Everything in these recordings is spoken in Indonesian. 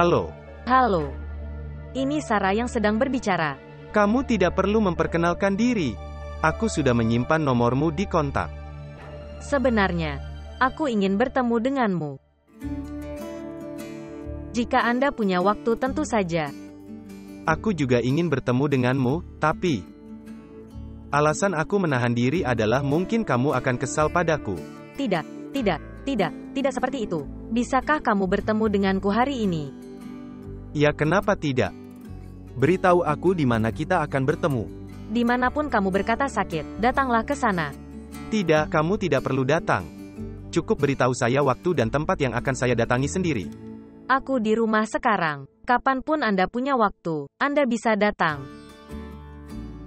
Halo. Halo. Ini Sarah yang sedang berbicara. Kamu tidak perlu memperkenalkan diri. Aku sudah menyimpan nomormu di kontak. Sebenarnya, aku ingin bertemu denganmu. Jika Anda punya waktu tentu saja. Aku juga ingin bertemu denganmu, tapi alasan aku menahan diri adalah mungkin kamu akan kesal padaku. Tidak seperti itu. Bisakah kamu bertemu denganku hari ini? Ya, kenapa tidak? Beritahu aku di mana kita akan bertemu. Dimanapun kamu berkata sakit, datanglah ke sana. Tidak, kamu tidak perlu datang. Cukup beritahu saya waktu dan tempat yang akan saya datangi sendiri. Aku di rumah sekarang. Kapanpun Anda punya waktu, Anda bisa datang.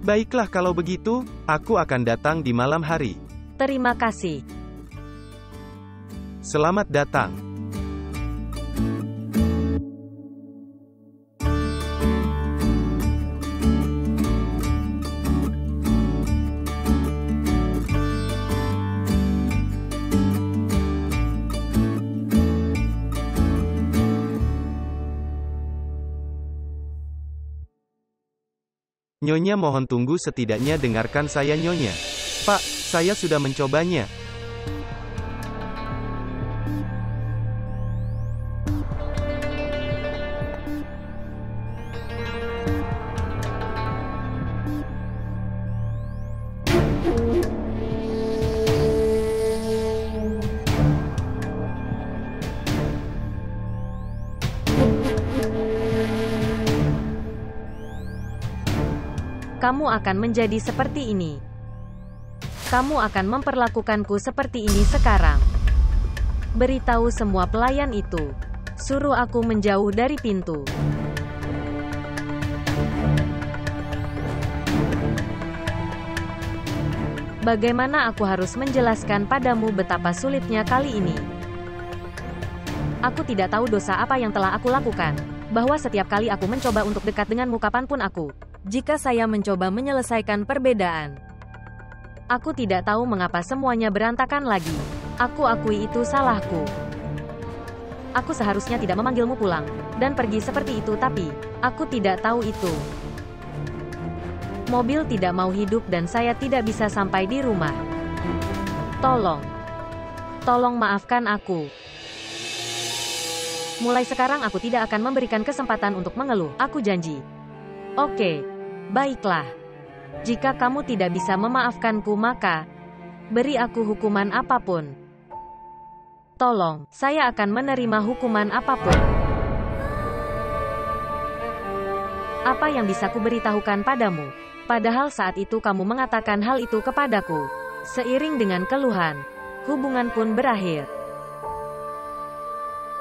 Baiklah kalau begitu, aku akan datang di malam hari. Terima kasih. Selamat datang. Nyonya, mohon tunggu, setidaknya dengarkan saya, Nyonya. Pak, saya sudah mencobanya. Kamu akan menjadi seperti ini. Kamu akan memperlakukanku seperti ini sekarang. Beritahu semua pelayan itu. Suruh aku menjauh dari pintu. Bagaimana aku harus menjelaskan padamu betapa sulitnya kali ini? Aku tidak tahu dosa apa yang telah aku lakukan. Bahwa setiap kali aku mencoba untuk dekat denganmu kapanpun jika saya mencoba menyelesaikan perbedaan. Aku tidak tahu mengapa semuanya berantakan lagi. Aku akui itu salahku. Aku seharusnya tidak memanggilmu pulang dan pergi seperti itu, tapi aku tidak tahu itu. Mobil tidak mau hidup dan saya tidak bisa sampai di rumah. Tolong maafkan aku. Mulai sekarang aku tidak akan memberikan kesempatan untuk mengeluh, aku janji. Oke. Baiklah. Jika kamu tidak bisa memaafkanku, maka beri aku hukuman apapun. Tolong, saya akan menerima hukuman apapun. Apa yang bisa kuberitahukan padamu? Padahal saat itu kamu mengatakan hal itu kepadaku. Seiring dengan keluhan, hubungan pun berakhir.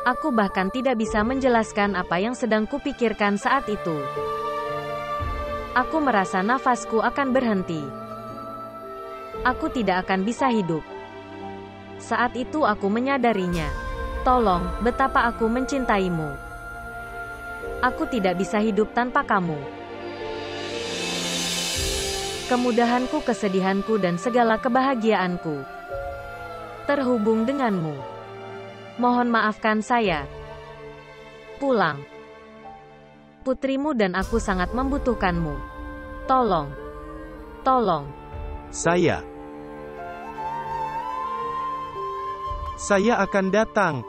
Aku bahkan tidak bisa menjelaskan apa yang sedang kupikirkan saat itu. Aku merasa nafasku akan berhenti. Aku tidak akan bisa hidup. Saat itu aku menyadarinya. Tolong, betapa aku mencintaimu. Aku tidak bisa hidup tanpa kamu. Kemudahanku, kesedihanku, dan segala kebahagiaanku terhubung denganmu. Mohon maafkan saya. Pulang. Putrimu dan aku sangat membutuhkanmu. Tolong. Saya akan datang.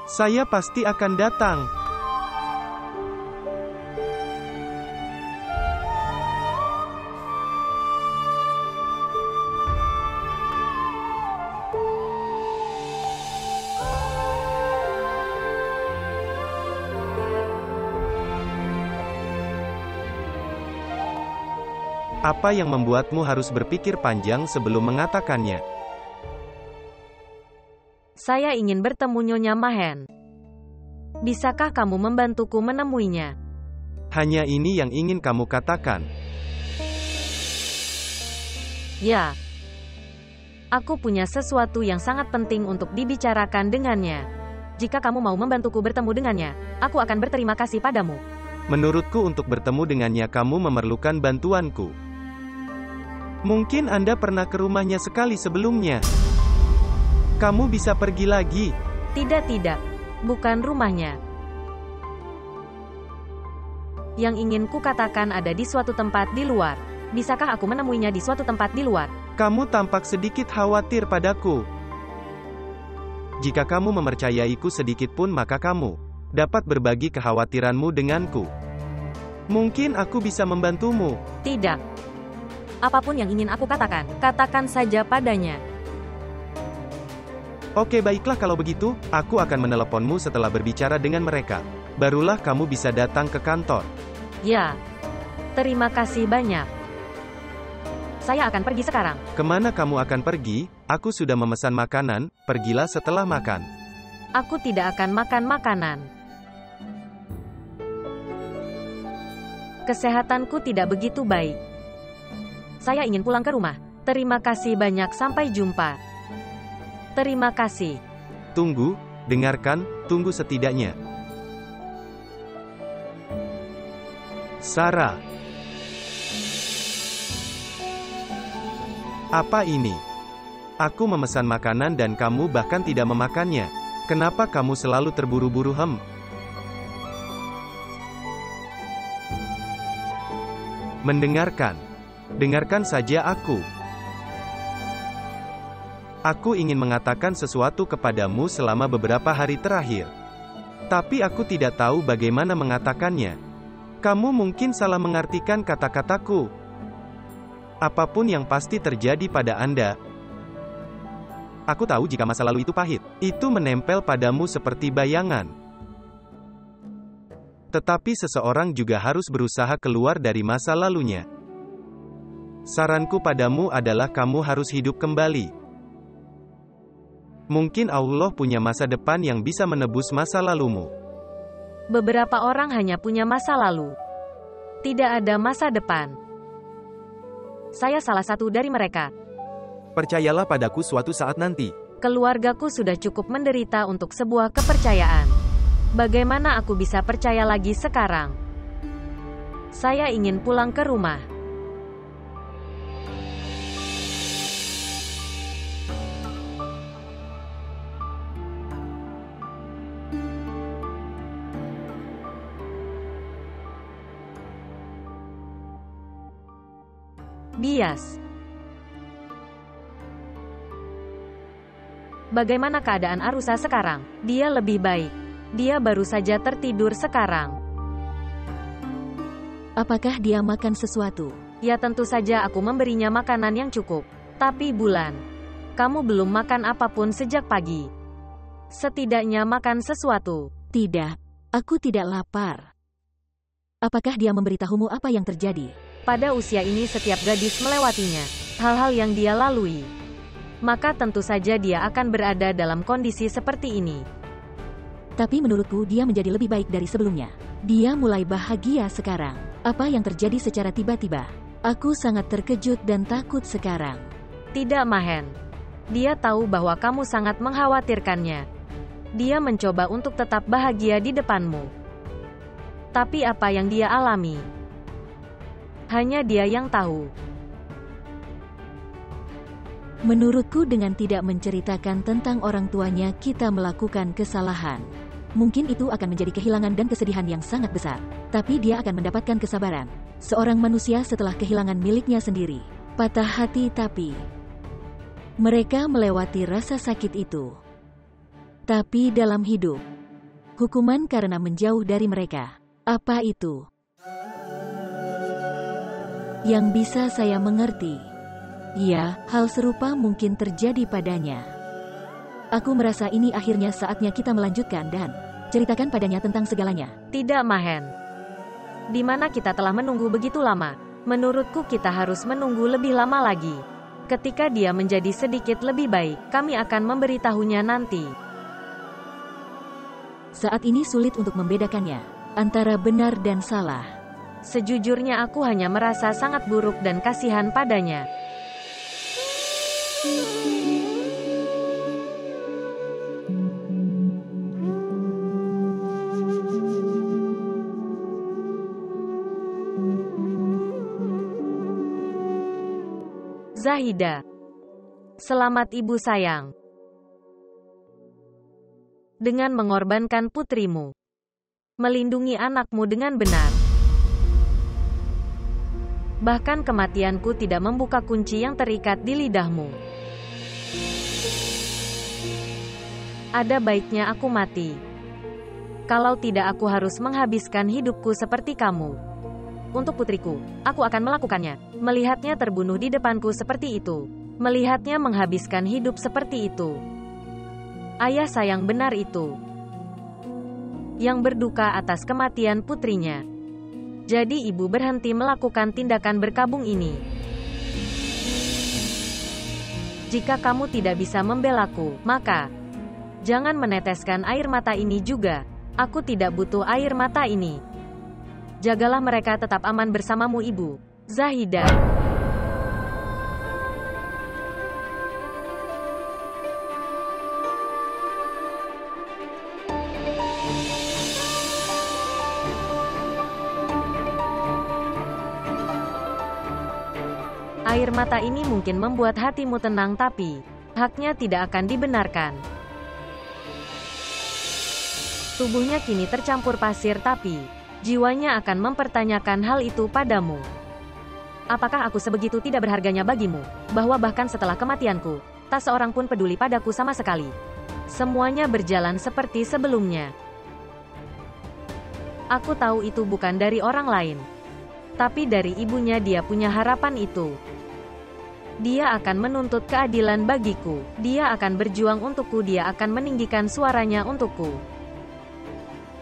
Saya pasti akan datang. Apa yang membuatmu harus berpikir panjang sebelum mengatakannya? Saya ingin bertemu Nyonya Mahen. Bisakah kamu membantuku menemuinya? Hanya ini yang ingin kamu katakan? Ya. Aku punya sesuatu yang sangat penting untuk dibicarakan dengannya. Jika kamu mau membantuku bertemu dengannya, aku akan berterima kasih padamu. Menurutku untuk bertemu dengannya kamu memerlukan bantuanku. Mungkin Anda pernah ke rumahnya sekali sebelumnya. Kamu bisa pergi lagi. Tidak. Bukan rumahnya. Yang ingin kukatakan ada di suatu tempat di luar. Bisakah aku menemuinya di suatu tempat di luar? Kamu tampak sedikit khawatir padaku. Jika kamu mempercayaiku sedikit pun maka kamu dapat berbagi kekhawatiranmu denganku. Mungkin aku bisa membantumu. Tidak. Apapun yang ingin aku katakan, katakan saja padanya. Oke, baiklah kalau begitu, aku akan meneleponmu setelah berbicara dengan mereka. Barulah kamu bisa datang ke kantor. Ya. Terima kasih banyak. Saya akan pergi sekarang. Kemana kamu akan pergi? Aku sudah memesan makanan, pergilah setelah makan. Aku tidak akan makan makanan. Kesehatanku tidak begitu baik. Saya ingin pulang ke rumah. Terima kasih banyak, sampai jumpa. Terima kasih. Tunggu, dengarkan, tunggu setidaknya. Sarah. Apa ini? Aku memesan makanan dan kamu bahkan tidak memakannya. Kenapa kamu selalu terburu-buru? Mendengarkan. Dengarkan saja aku. Aku ingin mengatakan sesuatu kepadamu selama beberapa hari terakhir. Tapi aku tidak tahu bagaimana mengatakannya. Kamu mungkin salah mengartikan kata-kataku. Apapun yang pasti terjadi pada Anda. Aku tahu jika masa lalu itu pahit. Itu menempel padamu seperti bayangan. Tetapi seseorang juga harus berusaha keluar dari masa lalunya. Saranku padamu adalah kamu harus hidup kembali. Mungkin Allah punya masa depan yang bisa menebus masa lalumu. Beberapa orang hanya punya masa lalu. Tidak ada masa depan. Saya salah satu dari mereka. Percayalah padaku suatu saat nanti. Keluargaku sudah cukup menderita untuk sebuah kepercayaan. Bagaimana aku bisa percaya lagi sekarang? Saya ingin pulang ke rumah. Bias. Bagaimana keadaan Arusa sekarang? Dia lebih baik. Dia baru saja tertidur sekarang. Apakah dia makan sesuatu? Ya tentu saja aku memberinya makanan yang cukup. Tapi Bulan, kamu belum makan apapun sejak pagi. Setidaknya makan sesuatu. Tidak, aku tidak lapar. Apakah dia memberitahumu apa yang terjadi? Pada usia ini setiap gadis melewatinya. Hal-hal yang dia lalui. Maka tentu saja dia akan berada dalam kondisi seperti ini. Tapi menurutku dia menjadi lebih baik dari sebelumnya. Dia mulai bahagia sekarang. Apa yang terjadi secara tiba-tiba? Aku sangat terkejut dan takut sekarang. Tidak, Mahen. Dia tahu bahwa kamu sangat mengkhawatirkannya. Dia mencoba untuk tetap bahagia di depanmu. Tapi apa yang dia alami? Hanya dia yang tahu. Menurutku dengan tidak menceritakan tentang orang tuanya kita melakukan kesalahan. Mungkin itu akan menjadi kehilangan dan kesedihan yang sangat besar. Tapi dia akan mendapatkan kesabaran. Seorang manusia setelah kehilangan miliknya sendiri. Patah hati tapi mereka melewati rasa sakit itu. Tapi dalam hidup, hukuman karena menjauh dari mereka. Apa itu? Yang bisa saya mengerti. Ya, hal serupa mungkin terjadi padanya. Aku merasa ini akhirnya saatnya kita melanjutkan dan ceritakan padanya tentang segalanya. Tidak, Mahen. Di mana kita telah menunggu begitu lama. Menurutku kita harus menunggu lebih lama lagi. Ketika dia menjadi sedikit lebih baik, kami akan memberitahunya nanti. Saat ini sulit untuk membedakannya antara benar dan salah. Sejujurnya aku hanya merasa sangat buruk dan kasihan padanya. Zahida. Selamat ibu sayang. Dengan mengorbankan putrimu. Melindungi anakmu dengan benar. Bahkan kematianku tidak membuka kunci yang terikat di lidahmu. Ada baiknya aku mati. Kalau tidak aku harus menghabiskan hidupku seperti kamu. Untuk putriku, aku akan melakukannya. Melihatnya terbunuh di depanku seperti itu. Melihatnya menghabiskan hidup seperti itu. Ayah sayang benar itu. Yang berduka atas kematian putrinya. Jadi ibu berhenti melakukan tindakan berkabung ini. Jika kamu tidak bisa membelaku, maka jangan meneteskan air mata ini juga. Aku tidak butuh air mata ini. Jagalah mereka tetap aman bersamamu, Ibu Zahidah. Air mata ini mungkin membuat hatimu tenang, tapi haknya tidak akan dibenarkan. Tubuhnya kini tercampur pasir, tapi jiwanya akan mempertanyakan hal itu padamu. Apakah aku sebegitu tidak berharganya bagimu, bahwa bahkan setelah kematianku, tak seorang pun peduli padaku sama sekali? Semuanya berjalan seperti sebelumnya. Aku tahu itu bukan dari orang lain, tapi dari ibunya. Dia punya harapan itu. Dia akan menuntut keadilan bagiku. Dia akan berjuang untukku. Dia akan meninggikan suaranya untukku.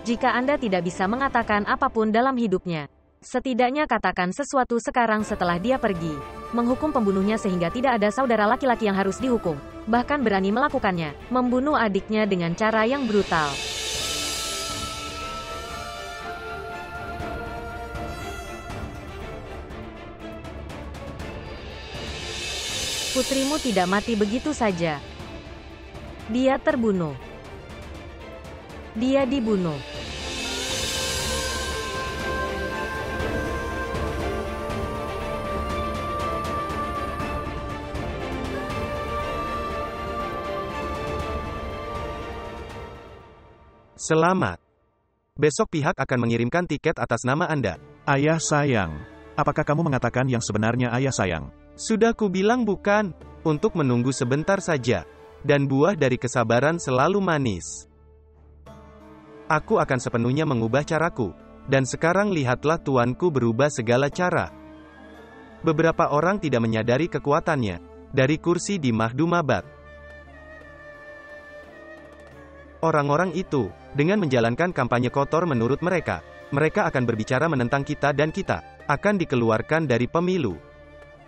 Jika Anda tidak bisa mengatakan apapun dalam hidupnya, setidaknya katakan sesuatu sekarang setelah dia pergi. Menghukum pembunuhnya sehingga tidak ada saudara laki-laki yang harus dihukum. Bahkan berani melakukannya, membunuh adiknya dengan cara yang brutal. Putrimu tidak mati begitu saja. Dia terbunuh. Dia dibunuh. Selamat. Besok pihak akan mengirimkan tiket atas nama Anda. Ayah sayang. Apakah kamu mengatakan yang sebenarnya, ayah sayang? Sudah kubilang bukan. Untuk menunggu sebentar saja. Dan buah dari kesabaran selalu manis. Aku akan sepenuhnya mengubah caraku. Dan sekarang lihatlah tuanku berubah segala cara. Beberapa orang tidak menyadari kekuatannya. Dari kursi di Mahdumabat. Orang-orang itu, dengan menjalankan kampanye kotor menurut mereka, mereka akan berbicara menentang kita dan kita akan dikeluarkan dari pemilu.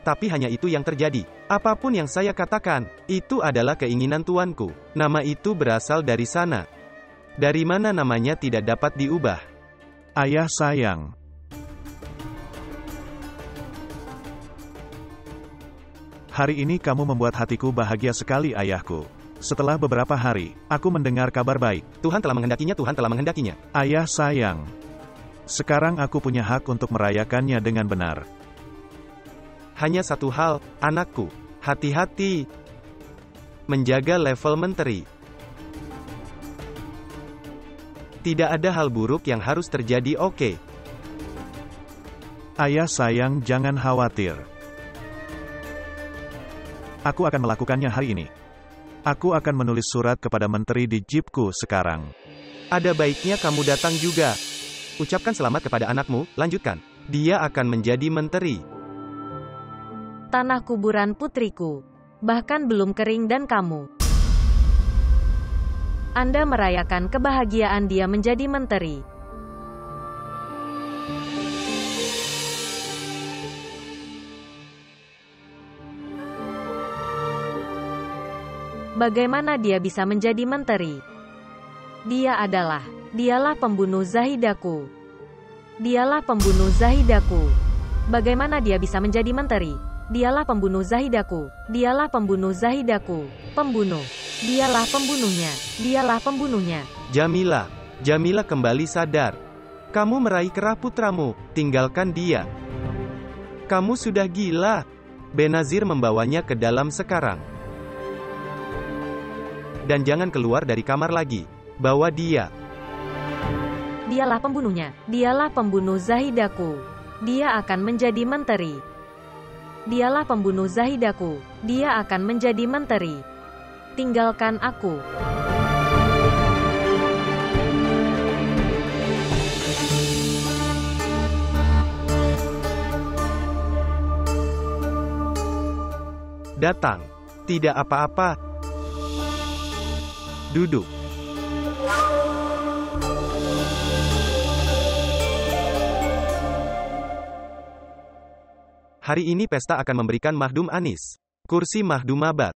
Tapi hanya itu yang terjadi. Apapun yang saya katakan, itu adalah keinginan tuanku. Nama itu berasal dari sana. Dari mana namanya tidak dapat diubah. Ayah sayang. Hari ini kamu membuat hatiku bahagia sekali, ayahku. Setelah beberapa hari, aku mendengar kabar baik. Tuhan telah menghendakinya, Tuhan telah menghendakinya. Ayah sayang. Sekarang aku punya hak untuk merayakannya dengan benar. Hanya satu hal, anakku. Hati-hati. Menjaga level menteri. Tidak ada hal buruk yang harus terjadi, oke? Ayah sayang, jangan khawatir. Aku akan melakukannya hari ini. Aku akan menulis surat kepada menteri di jeepku sekarang. Ada baiknya kamu datang juga. Ucapkan selamat kepada anakmu, lanjutkan. Dia akan menjadi menteri. Tanah kuburan putriku. Bahkan belum kering dan kamu. Anda merayakan kebahagiaan dia menjadi menteri. Bagaimana dia bisa menjadi menteri? Dialah pembunuh Zahidaku. Dialah pembunuh Zahidaku. Bagaimana dia bisa menjadi menteri? Dialah pembunuh Zahidaku. Dialah pembunuh Zahidaku. Pembunuh. Dialah pembunuhnya. Dialah pembunuhnya. Jamila. Jamila kembali sadar. Kamu meraih kerah putramu. Tinggalkan dia. Kamu sudah gila. Benazir membawanya ke dalam sekarang. Dan jangan keluar dari kamar lagi. Bawa dia. Dialah pembunuhnya. Dialah pembunuh Zahidaku. Dia akan menjadi menteri. Dialah pembunuh Zahidaku. Dia akan menjadi menteri. Tinggalkan aku. Datang. Tidak apa-apa. Duduk. Hari ini pesta akan memberikan Mahdum Anis kursi Mahdum Abad.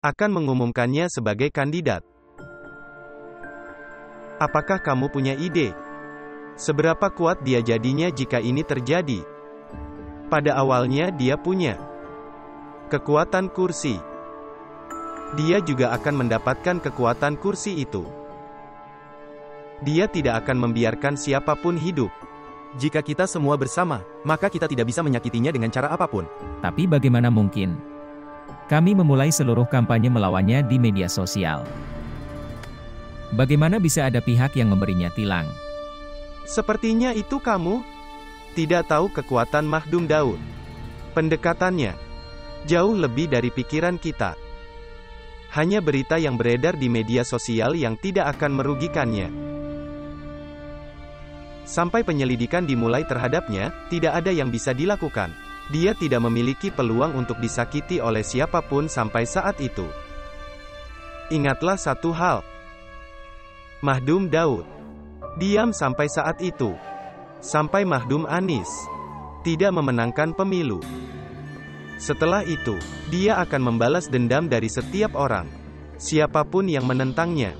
Akan mengumumkannya sebagai kandidat. Apakah kamu punya ide? Seberapa kuat dia jadinya jika ini terjadi? Pada awalnya dia punya kekuatan kursi. Dia juga akan mendapatkan kekuatan kursi itu. Dia tidak akan membiarkan siapapun hidup. Jika kita semua bersama, maka kita tidak bisa menyakitinya dengan cara apapun. Tapi bagaimana mungkin? Kami memulai seluruh kampanye melawannya di media sosial. Bagaimana bisa ada pihak yang memberinya tilang? Sepertinya itu kamu tidak tahu kekuatan Mahdum Daud. Pendekatannya jauh lebih dari pikiran kita. Hanya berita yang beredar di media sosial yang tidak akan merugikannya. Sampai penyelidikan dimulai terhadapnya, tidak ada yang bisa dilakukan. Dia tidak memiliki peluang untuk disakiti oleh siapapun sampai saat itu. Ingatlah satu hal. Mahdum Daud diam sampai saat itu. Sampai Mahdum Anis tidak memenangkan pemilu. Setelah itu, dia akan membalas dendam dari setiap orang, siapapun yang menentangnya,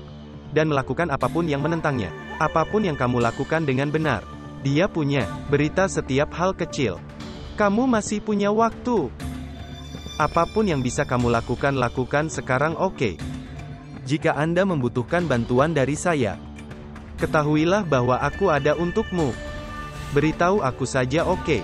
dan melakukan apapun yang menentangnya. Apapun yang kamu lakukan dengan benar. Dia punya berita setiap hal kecil. Kamu masih punya waktu. Apapun yang bisa kamu lakukan, lakukan sekarang, oke? Jika Anda membutuhkan bantuan dari saya, ketahuilah bahwa aku ada untukmu. Beritahu aku saja, oke?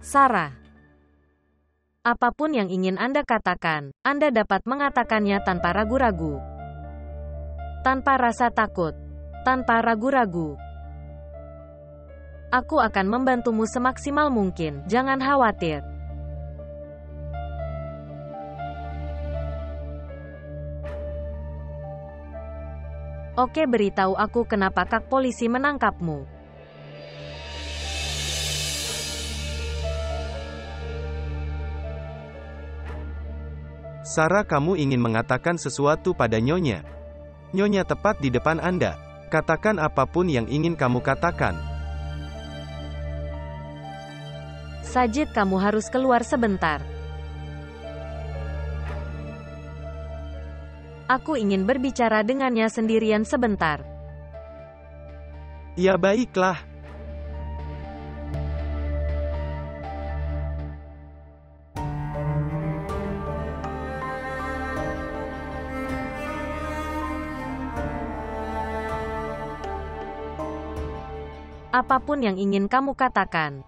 Sarah. Apapun yang ingin Anda katakan, Anda dapat mengatakannya tanpa ragu-ragu. Tanpa rasa takut. Tanpa ragu-ragu. Aku akan membantumu semaksimal mungkin, jangan khawatir. Oke, beritahu aku kenapa Kak Polisi menangkapmu. Sarah, kamu ingin mengatakan sesuatu pada Nyonya. Nyonya tepat di depan Anda. Katakan apapun yang ingin kamu katakan. Sajid, kamu harus keluar sebentar. Aku ingin berbicara dengannya sendirian sebentar. Ya baiklah. Apapun yang ingin kamu katakan.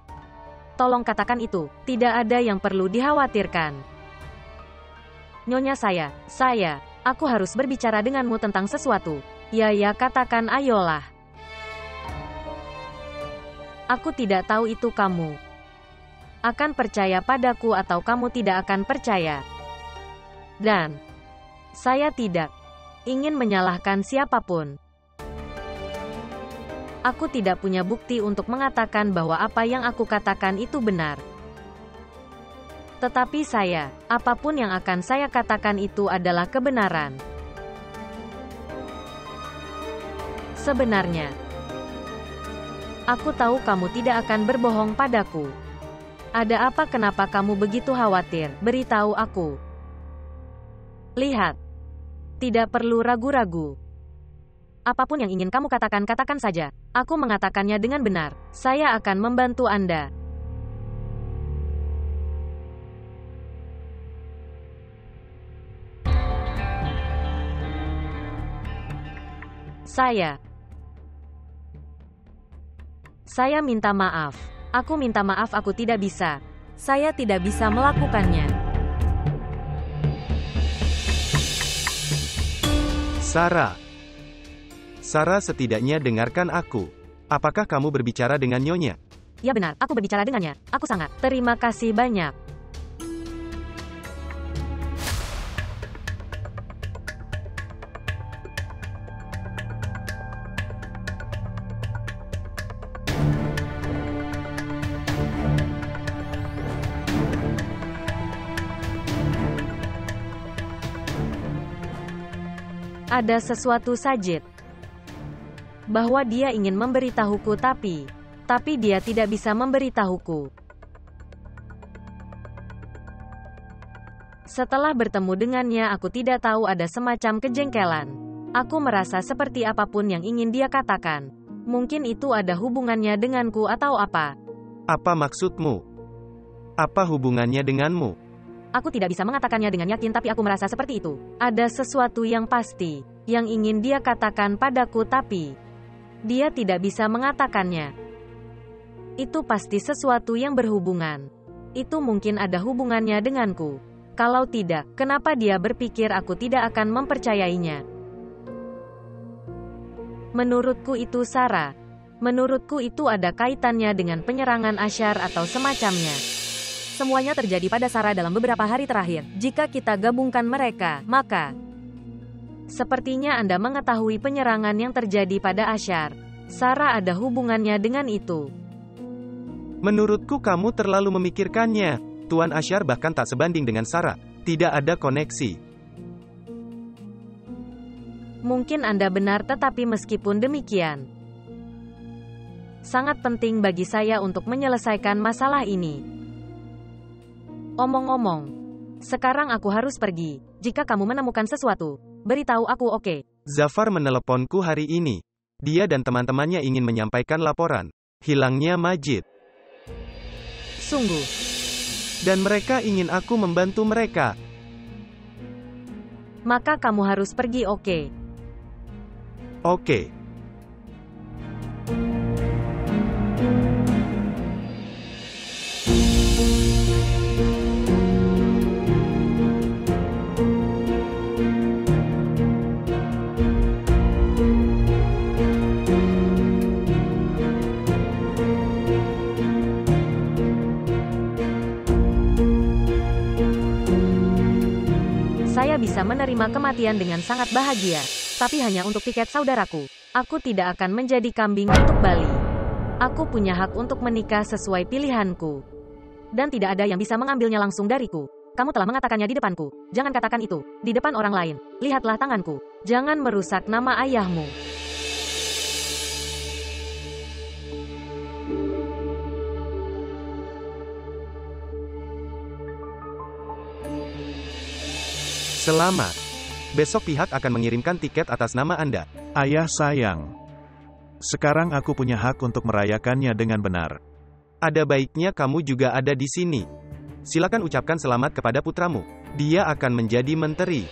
Tolong katakan itu, tidak ada yang perlu dikhawatirkan. Nyonya aku harus berbicara denganmu tentang sesuatu. Ya, katakan, ayolah. Aku tidak tahu itu kamu akan percaya padaku atau kamu tidak akan percaya. Dan saya tidak ingin menyalahkan siapapun. Aku tidak punya bukti untuk mengatakan bahwa apa yang aku katakan itu benar. Tetapi apapun yang akan saya katakan itu adalah kebenaran. Sebenarnya, aku tahu kamu tidak akan berbohong padaku. Ada apa, kenapa kamu begitu khawatir? Beritahu aku. Lihat. Tidak perlu ragu-ragu. Apapun yang ingin kamu katakan, katakan saja. Aku mengatakannya dengan benar. Saya akan membantu Anda. Saya minta maaf. Aku minta maaf, aku tidak bisa. Saya tidak bisa melakukannya. Sarah. Sarah, setidaknya dengarkan aku. Apakah kamu berbicara dengan Nyonya? Ya benar, aku berbicara dengannya. Aku sangat terima kasih banyak. Ada sesuatu Sajid. Bahwa dia ingin memberitahuku tapi dia tidak bisa memberitahuku. Setelah bertemu dengannya, aku tidak tahu, ada semacam kejengkelan. Aku merasa seperti apapun yang ingin dia katakan. Mungkin itu ada hubungannya denganku atau apa. Apa maksudmu? Apa hubungannya denganmu? Aku tidak bisa mengatakannya dengan yakin, tapi aku merasa seperti itu. Ada sesuatu yang pasti, yang ingin dia katakan padaku tapi dia tidak bisa mengatakannya. Itu pasti sesuatu yang berhubungan. Itu mungkin ada hubungannya denganku. Kalau tidak, kenapa dia berpikir aku tidak akan mempercayainya? Menurutku itu Sarah. Menurutku itu ada kaitannya dengan penyerangan Ashar atau semacamnya. Semuanya terjadi pada Sarah dalam beberapa hari terakhir. Jika kita gabungkan mereka, maka sepertinya Anda mengetahui penyerangan yang terjadi pada Ashar. Sarah ada hubungannya dengan itu. Menurutku kamu terlalu memikirkannya. Tuan Ashar bahkan tak sebanding dengan Sarah. Tidak ada koneksi. Mungkin Anda benar, tetapi meskipun demikian, sangat penting bagi saya untuk menyelesaikan masalah ini. Omong-omong, sekarang aku harus pergi. Jika kamu menemukan sesuatu, beritahu aku, oke? Zafar meneleponku hari ini. Dia dan teman-temannya ingin menyampaikan laporan hilangnya Majid. Sungguh. Dan mereka ingin aku membantu mereka. Maka kamu harus pergi, oke? Oke. Saya bisa menerima kematian dengan sangat bahagia, tapi hanya untuk tiket saudaraku. Aku tidak akan menjadi kambing untuk Bali. Aku punya hak untuk menikah sesuai pilihanku. Dan tidak ada yang bisa mengambilnya langsung dariku. Kamu telah mengatakannya di depanku. Jangan katakan itu di depan orang lain. Lihatlah tanganku. Jangan merusak nama ayahmu. Selamat. Besok pihak akan mengirimkan tiket atas nama Anda. Ayah sayang. Sekarang aku punya hak untuk merayakannya dengan benar. Ada baiknya kamu juga ada di sini. Silakan ucapkan selamat kepada putramu. Dia akan menjadi menteri.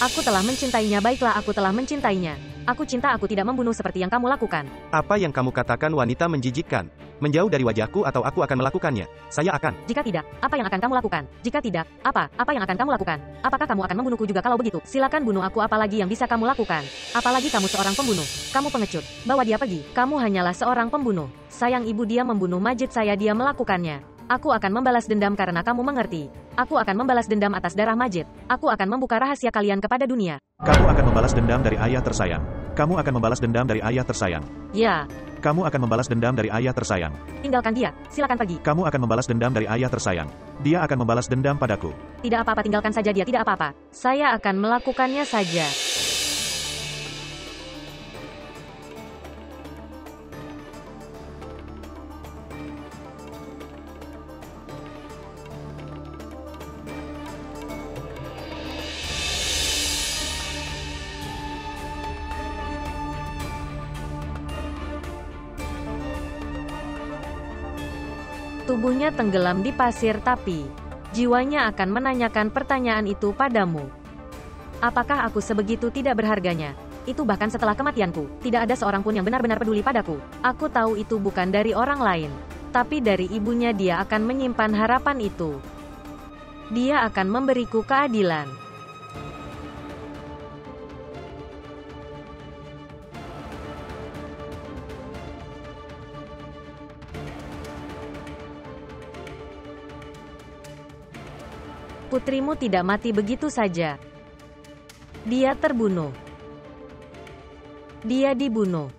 Aku telah mencintainya. Baiklah, aku telah mencintainya. Aku cinta, aku tidak membunuh seperti yang kamu lakukan. Apa yang kamu katakan wanita menjijikkan? Menjauh dari wajahku atau aku akan melakukannya? Saya akan. Jika tidak, apa yang akan kamu lakukan? Jika tidak, apa yang akan kamu lakukan? Apakah kamu akan membunuhku juga? Kalau begitu, silakan bunuh aku. Apalagi yang bisa kamu lakukan? Apalagi kamu seorang pembunuh. Kamu pengecut. Bawa dia pergi. Kamu hanyalah seorang pembunuh. Sayang ibu, dia membunuh Majid saya. Dia melakukannya. Aku akan membalas dendam karena kamu mengerti. Aku akan membalas dendam atas darah Majid. Aku akan membuka rahasia kalian kepada dunia. Kamu akan membalas dendam dari ayah tersayang. Kamu akan membalas dendam dari ayah tersayang. Ya. Kamu akan membalas dendam dari ayah tersayang. Tinggalkan dia. Silakan pergi. Kamu akan membalas dendam dari ayah tersayang. Dia akan membalas dendam padaku. Tidak apa-apa, tinggalkan saja dia. Tidak apa-apa. Saya akan melakukannya saja. Tubuhnya tenggelam di pasir, tapi jiwanya akan menanyakan pertanyaan itu padamu. Apakah aku sebegitu tidak berharganya? Itu bahkan setelah kematianku, tidak ada seorang pun yang benar-benar peduli padaku. Aku tahu itu bukan dari orang lain, tapi dari ibunya. Dia akan menyimpan harapan itu. Dia akan memberiku keadilan. Putrimu tidak mati begitu saja. Dia terbunuh. Dia dibunuh.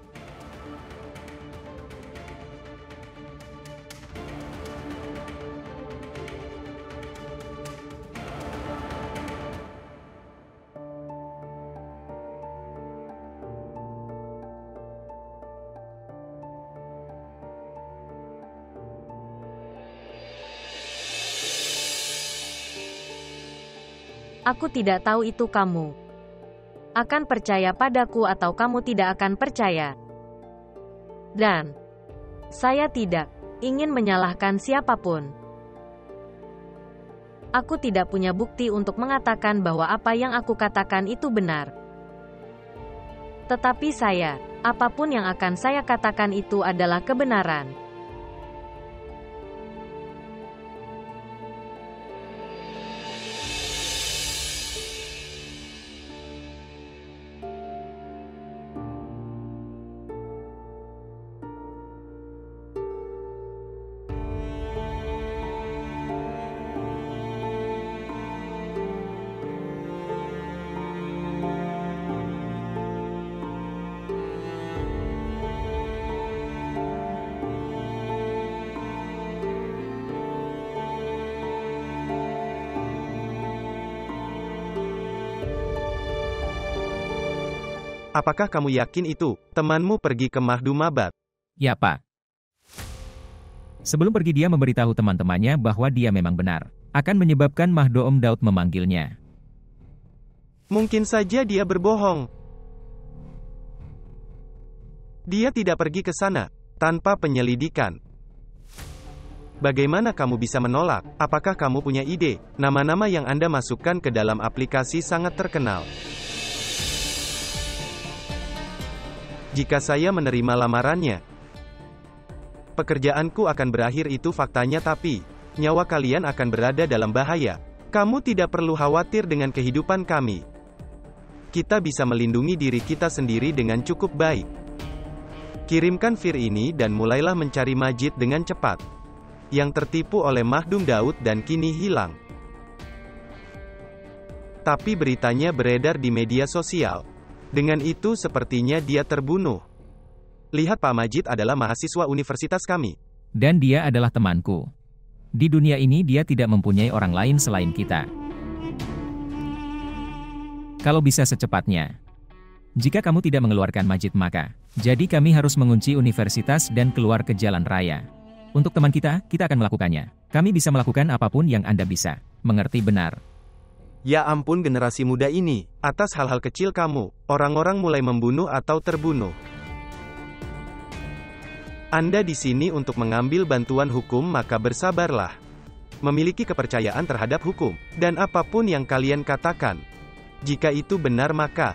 Aku tidak tahu itu kamu akan percaya padaku atau kamu tidak akan percaya. Dan saya tidak ingin menyalahkan siapapun. Aku tidak punya bukti untuk mengatakan bahwa apa yang aku katakan itu benar. Tetapi apapun yang akan saya katakan itu adalah kebenaran. Apakah kamu yakin itu? Temanmu pergi ke Mahdumabat. Ya, Pak. Sebelum pergi dia memberitahu teman-temannya bahwa dia memang benar. Akan menyebabkan Mahdoom Daud memanggilnya. Mungkin saja dia berbohong. Dia tidak pergi ke sana tanpa penyelidikan. Bagaimana kamu bisa menolak? Apakah kamu punya ide? Nama-nama yang Anda masukkan ke dalam aplikasi sangat terkenal. Jika saya menerima lamarannya, pekerjaanku akan berakhir. Itu faktanya, tapi nyawa kalian akan berada dalam bahaya. Kamu tidak perlu khawatir dengan kehidupan kami. Kita bisa melindungi diri kita sendiri dengan cukup baik. Kirimkan fir ini dan mulailah mencari Majid dengan cepat. Yang tertipu oleh Mahdum Daud dan kini hilang. Tapi beritanya beredar di media sosial. Dengan itu sepertinya dia terbunuh. Lihat, Pak Majid adalah mahasiswa universitas kami. Dan dia adalah temanku. Di dunia ini dia tidak mempunyai orang lain selain kita. Kalau bisa secepatnya. Jika kamu tidak mengeluarkan Majid maka, jadi kami harus mengunci universitas dan keluar ke jalan raya. Untuk teman kita akan melakukannya. Kami bisa melakukan apapun yang Anda bisa. Mengerti benar? Ya ampun, generasi muda ini. Atas hal-hal kecil kamu, orang-orang mulai membunuh atau terbunuh. Anda di sini untuk mengambil bantuan hukum, maka bersabarlah. Memiliki kepercayaan terhadap hukum, dan apapun yang kalian katakan. Jika itu benar maka,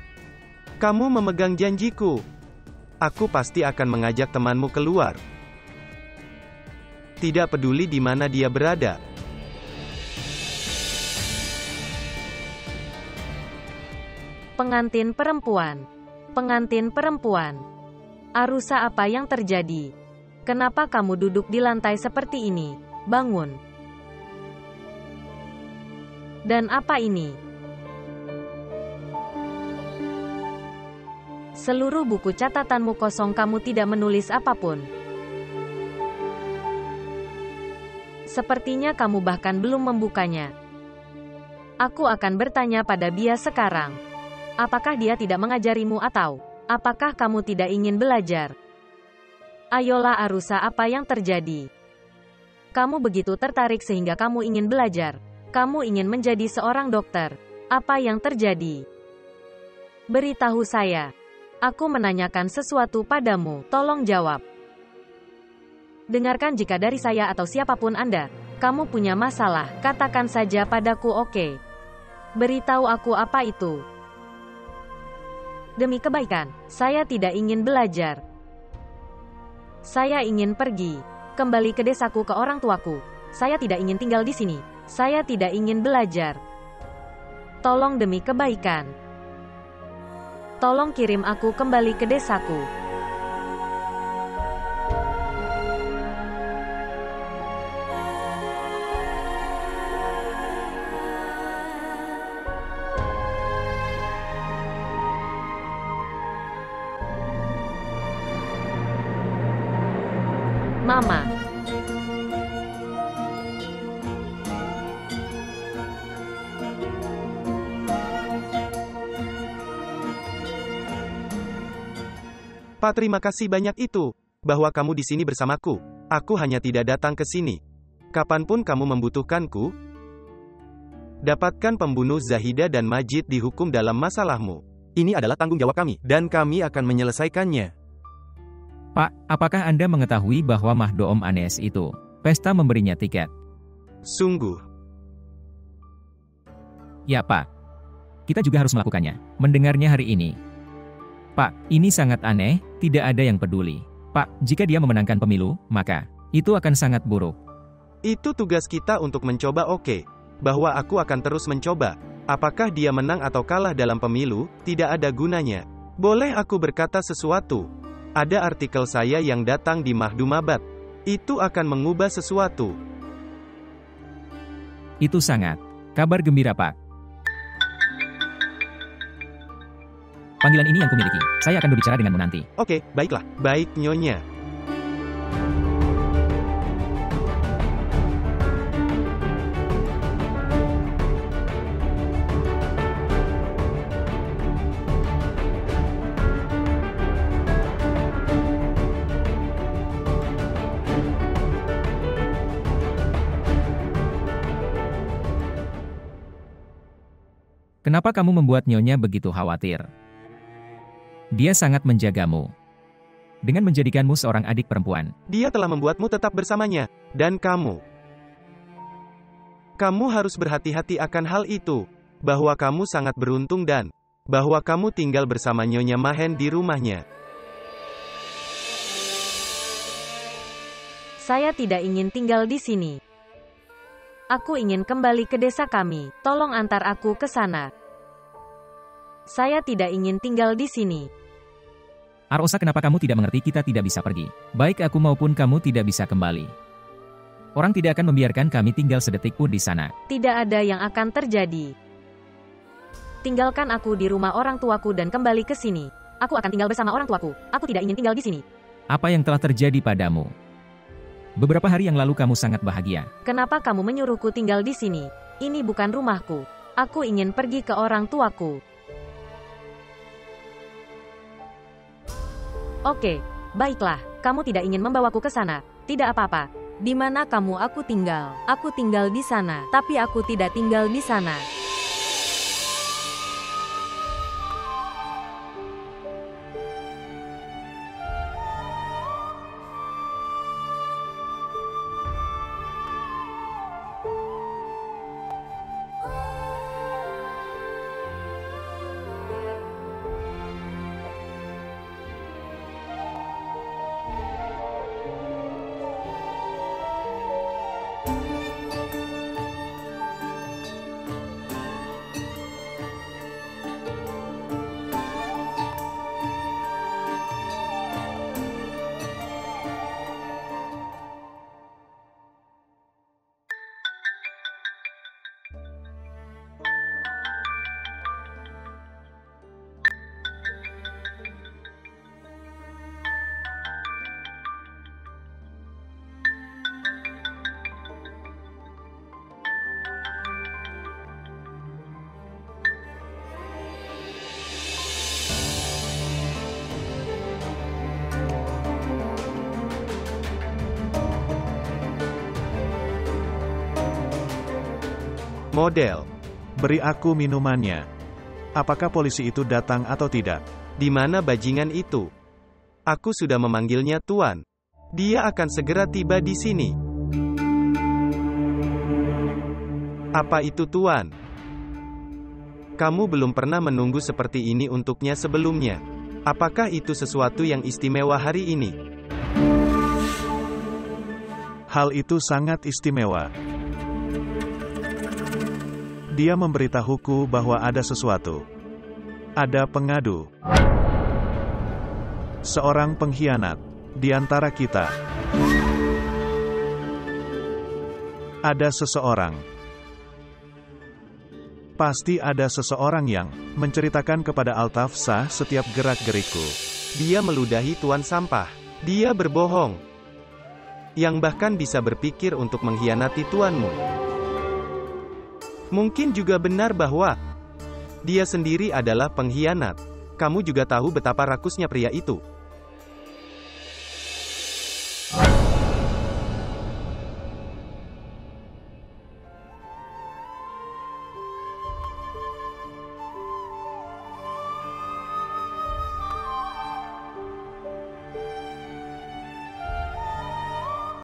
kamu memegang janjiku. Aku pasti akan mengajak temanmu keluar. Tidak peduli di mana dia berada. Pengantin perempuan. Pengantin perempuan. Arusa, apa yang terjadi? Kenapa kamu duduk di lantai seperti ini? Bangun. Dan apa ini? Seluruh buku catatanmu kosong, kamu tidak menulis apapun. Sepertinya kamu bahkan belum membukanya. Aku akan bertanya pada dia sekarang. Apakah dia tidak mengajarimu atau apakah kamu tidak ingin belajar? Ayolah Arusa, apa yang terjadi? Kamu begitu tertarik sehingga kamu ingin belajar. Kamu ingin menjadi seorang dokter. Apa yang terjadi? Beritahu saya. Aku menanyakan sesuatu padamu, tolong jawab. Dengarkan, jika dari saya atau siapapun Anda, kamu punya masalah, katakan saja padaku, oke? Beritahu aku apa itu. Demi kebaikan, saya tidak ingin belajar. Saya ingin pergi. Kembali ke desaku ke orang tuaku. Saya tidak ingin tinggal di sini. Saya tidak ingin belajar. Tolong demi kebaikan. Tolong kirim aku kembali ke desaku. Mama. Pak, terima kasih banyak itu, bahwa kamu di sini bersamaku. Aku hanya tidak datang ke sini. Kapanpun kamu membutuhkanku, dapatkan pembunuh Zahida dan Majid dihukum dalam masalahmu. Ini adalah tanggung jawab kami, dan kami akan menyelesaikannya. Pak, apakah Anda mengetahui bahwa Mahdoom Anes itu, pesta memberinya tiket? Sungguh. Ya, Pak. Kita juga harus melakukannya. Mendengarnya hari ini. Pak, ini sangat aneh, tidak ada yang peduli. Pak, jika dia memenangkan pemilu, maka itu akan sangat buruk. Itu tugas kita untuk mencoba, oke. Bahwa aku akan terus mencoba. Apakah dia menang atau kalah dalam pemilu, tidak ada gunanya. Boleh aku berkata sesuatu? Ada artikel saya yang datang di Mahdumabat. Itu akan mengubah sesuatu. Itu sangat kabar gembira, Pak. Panggilan ini yang kumiliki. Saya akan berbicara denganmu nanti. Oke, baiklah. Baik, Nyonya. Kenapa kamu membuat Nyonya begitu khawatir? Dia sangat menjagamu. Dengan menjadikanmu seorang adik perempuan. Dia telah membuatmu tetap bersamanya. Dan kamu. Kamu harus berhati-hati akan hal itu. Bahwa kamu sangat beruntung dan bahwa kamu tinggal bersama Nyonya Mahen di rumahnya. Saya tidak ingin tinggal di sini. Aku ingin kembali ke desa kami. Tolong antar aku ke sana. Saya tidak ingin tinggal di sini. Arosa, kenapa kamu tidak mengerti kita tidak bisa pergi? Baik aku maupun kamu tidak bisa kembali. Orang tidak akan membiarkan kami tinggal sedetik pun di sana. Tidak ada yang akan terjadi. Tinggalkan aku di rumah orang tuaku dan kembali ke sini. Aku akan tinggal bersama orang tuaku. Aku tidak ingin tinggal di sini. Apa yang telah terjadi padamu? Beberapa hari yang lalu kamu sangat bahagia. Kenapa kamu menyuruhku tinggal di sini? Ini bukan rumahku. Aku ingin pergi ke orang tuaku. Oke, baiklah. Kamu tidak ingin membawaku ke sana. Tidak apa-apa. Di mana kamu aku tinggal? Aku tinggal di sana, tapi aku tidak tinggal di sana. Model. Beri aku minumannya. Apakah polisi itu datang atau tidak? Di mana bajingan itu? Aku sudah memanggilnya Tuan. Dia akan segera tiba di sini. Apa itu, Tuan? Kamu belum pernah menunggu seperti ini untuknya sebelumnya. Apakah itu sesuatu yang istimewa hari ini? Hal itu sangat istimewa. Dia memberitahuku bahwa ada sesuatu. Ada pengadu. Seorang pengkhianat di antara kita. Ada seseorang. Pasti ada seseorang yang menceritakan kepada Altafsah setiap gerak-gerikku. Dia meludahi tuan sampah. Dia berbohong. Yang bahkan bisa berpikir untuk mengkhianati tuanmu. Mungkin juga benar bahwa dia sendiri adalah pengkhianat. Kamu juga tahu betapa rakusnya pria itu.